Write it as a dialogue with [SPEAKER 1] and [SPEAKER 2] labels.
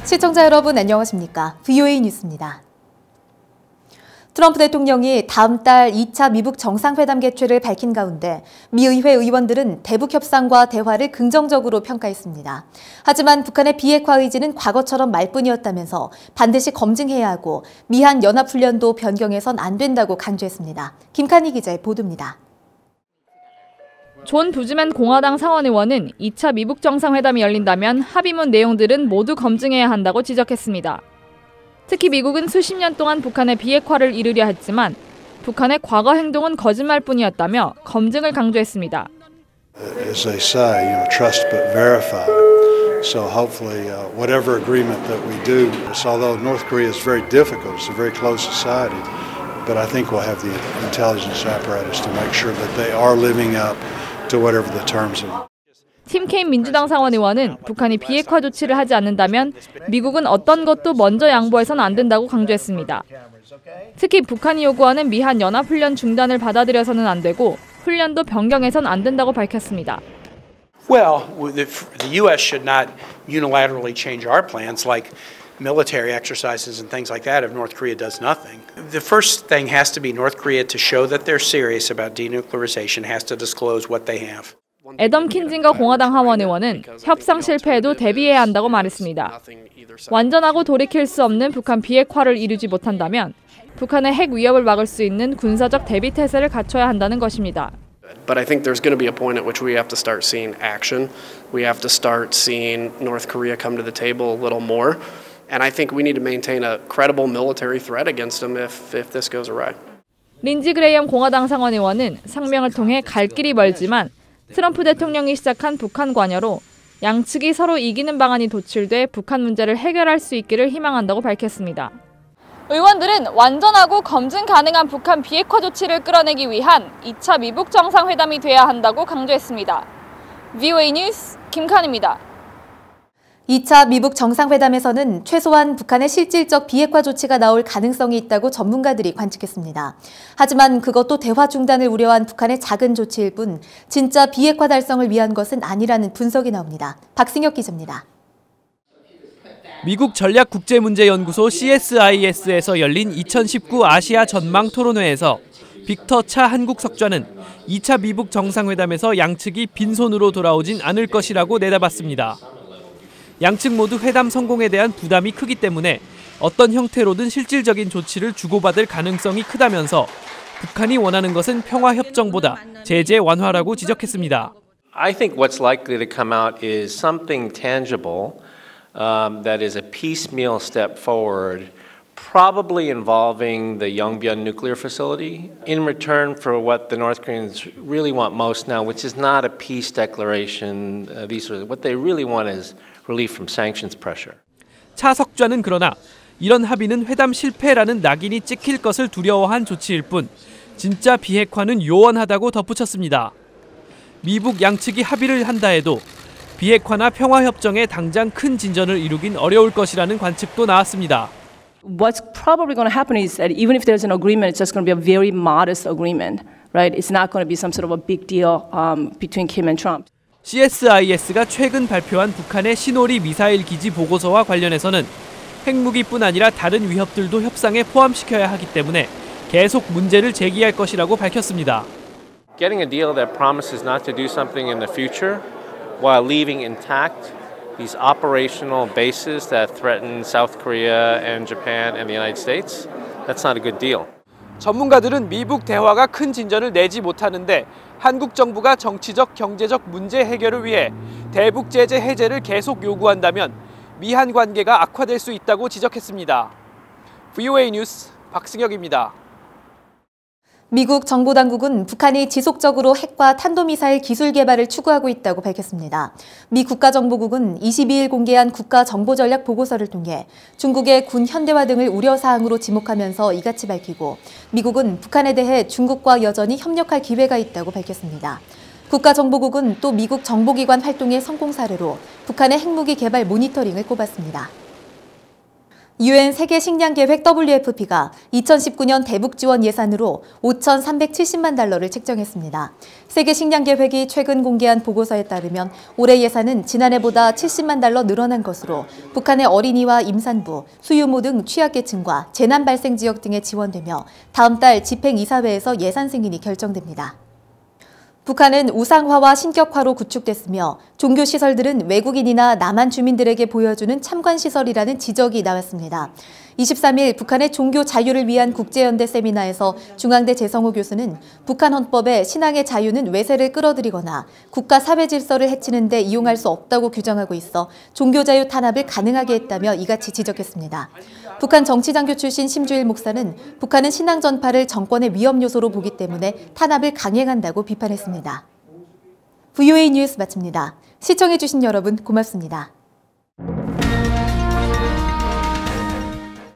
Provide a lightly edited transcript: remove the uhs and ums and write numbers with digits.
[SPEAKER 1] 시청자 여러분 안녕하십니까? VOA 뉴스입니다. 트럼프 대통령이 다음 달 2차 미북 정상회담 개최를 밝힌 가운데 미 의회 의원들은 대북 협상과 대화를 긍정적으로 평가했습니다. 하지만 북한의 비핵화 의지는 과거처럼 말뿐이었다면서 반드시 검증해야 하고 미한 연합훈련도 변경해선 안 된다고 강조했습니다. 김칸희 기자의 보도입니다.
[SPEAKER 2] 존 부즈맨 공화당 상원의원은 2차 미북 정상회담이 열린다면 합의문 내용들은 모두 검증해야 한다고 지적했습니다. 특히 미국은 수십 년 동안 북한의 비핵화를 이루려 했지만 북한의 과거 행동은 거짓말뿐이었다며 검증을 강조했습니다.
[SPEAKER 3] As they say, trust but verify. So hopefully, whatever agreement that we do, although North Korea is very difficult, it's a very close society, but I think we'll have the intelligence apparatus to make sure that they are living up to whatever the terms are.
[SPEAKER 2] 팀 케인 민주당 상원의원은 북한이 비핵화 조치를 하지 않는다면 미국은 어떤 것도 먼저 양보해서는 안 된다고 강조했습니다. 특히 북한이 요구하는 미한 연합훈련 중단을 받아들여서는 안 되고 훈련도 변경해서는 안 된다고 밝혔습니다.
[SPEAKER 4] Well, the U.S. should not unilaterally change our plans like military exercises and things like that if North Korea does nothing. The first thing has to be North Korea to show that they're serious about denuclearization has to disclose what they have.
[SPEAKER 2] 애덤 킨징거 공화당 하원의원은 협상 실패에도 대비해야 한다고 말했습니다. 완전하고 돌이킬 수 없는 북한 비핵화를 이루지 못한다면 북한의 핵 위협을 막을 수 있는 군사적 대비 태세를 갖춰야 한다는 것입니다.
[SPEAKER 5] But I think there's going to be a point at which we have to start seeing action. We have to start seeing North Korea come to the table a little more. And I think we need to maintain a credible military threat against them if this goes awry.
[SPEAKER 2] 린지 그레이엄 공화당 상원의원은 상명을 통해 갈 길이 멀지만 트럼프 대통령이 시작한 북한 관여로 양측이 서로 이기는 방안이 도출돼 북한 문제를 해결할 수 있기를 희망한다고 밝혔습니다. 의원들은 완전하고 검증 가능한 북한 비핵화 조치를 끌어내기 위한 2차 미북 정상회담이 돼야 한다고 강조했습니다. VOA 뉴스 김칸입니다.
[SPEAKER 1] 2차 미북 정상회담에서는 최소한 북한의 실질적 비핵화 조치가 나올 가능성이 있다고 전문가들이 관측했습니다. 하지만 그것도 대화 중단을 우려한 북한의 작은 조치일 뿐 진짜 비핵화 달성을 위한 것은 아니라는 분석이 나옵니다. 박승혁 기자입니다.
[SPEAKER 6] 미국 전략국제문제연구소 CSIS에서 열린 2019 아시아 전망 토론회에서 빅터 차 한국 석좌는 2차 미북 정상회담에서 양측이 빈손으로 돌아오진 않을 것이라고 내다봤습니다. 양측 모두 회담 성공에 대한 부담이 크기 때문에 어떤 형태로든 실질적인 조치를 주고받을 가능성이 크다면서 북한이 원하는 것은 평화협정보다 제재 완화라고 지적했습니다.
[SPEAKER 7] I think what's likely to come out is something tangible that is a piecemeal step forward, probably involving the Yongbyon nuclear facility in return for what the North Koreans really want most now, which is not a peace declaration. What they really want is relief from sanctions pressure.
[SPEAKER 6] 차 석좌는 그러나 이런 합의는 회담 실패라는 낙인이 찍힐 것을 두려워한 조치일 뿐 진짜 비핵화는 요원하다고 덧붙였습니다. 미북 양측이 합의를 한다 해도 비핵화나 평화협정에 당장 큰 진전을 이루긴 어려울 것이라는 관측도 나왔습니다.
[SPEAKER 8] What's probably going to happen is that even if there's an agreement, it's just going to be a very modest agreement, right? It's not going to be some sort of a big deal between Kim and Trump.
[SPEAKER 6] CSIS가 최근 발표한 북한의 시노리 미사일 기지 보고서와 관련해서는 핵무기뿐 아니라 다른 위협들도 협상에 포함시켜야 하기 때문에 계속 문제를 제기할 것이라고 밝혔습니다.
[SPEAKER 7] Getting a deal that promises not to do something in the future while leaving intact these operational bases that threaten South Korea and Japan and the United States, that's not a good deal.
[SPEAKER 6] 전문가들은 미북 대화가 큰 진전을 내지 못하는데 한국 정부가 정치적, 경제적 문제 해결을 위해 대북 제재 해제를 계속 요구한다면 미한 관계가 악화될 수 있다고 지적했습니다. VOA 뉴스 박승혁입니다.
[SPEAKER 1] 미국 정보당국은 북한이 지속적으로 핵과 탄도미사일 기술 개발을 추구하고 있다고 밝혔습니다. 미 국가정보국은 22일 공개한 국가정보전략 보고서를 통해 중국의 군 현대화 등을 우려사항으로 지목하면서 이같이 밝히고 미국은 북한에 대해 중국과 여전히 협력할 기회가 있다고 밝혔습니다. 국가정보국은 또 미국 정보기관 활동의 성공 사례로 북한의 핵무기 개발 모니터링을 꼽았습니다. UN 세계식량계획 WFP가 2019년 대북 지원 예산으로 5,370만 달러를 책정했습니다. 세계식량계획이 최근 공개한 보고서에 따르면 올해 예산은 지난해보다 70만 달러 늘어난 것으로 북한의 어린이와 임산부, 수유모 등 취약계층과 재난 발생 지역 등에 지원되며 다음 달 집행이사회에서 예산 승인이 결정됩니다. 북한은 우상화와 신격화로 구축됐으며 종교시설들은 외국인이나 남한 주민들에게 보여주는 참관시설이라는 지적이 나왔습니다. 23일 북한의 종교 자유를 위한 국제연대 세미나에서 중앙대 재성호 교수는 북한 헌법에 신앙의 자유는 외세를 끌어들이거나 국가 사회 질서를 해치는 데 이용할 수 없다고 규정하고 있어 종교 자유 탄압을 가능하게 했다며 이같이 지적했습니다. 북한 정치장교 출신 심주일 목사는 북한은 신앙 전파를 정권의 위험 요소로 보기 때문에 탄압을 강행한다고 비판했습니다. VOA 뉴스 마칩니다. 시청해주신 여러분 고맙습니다.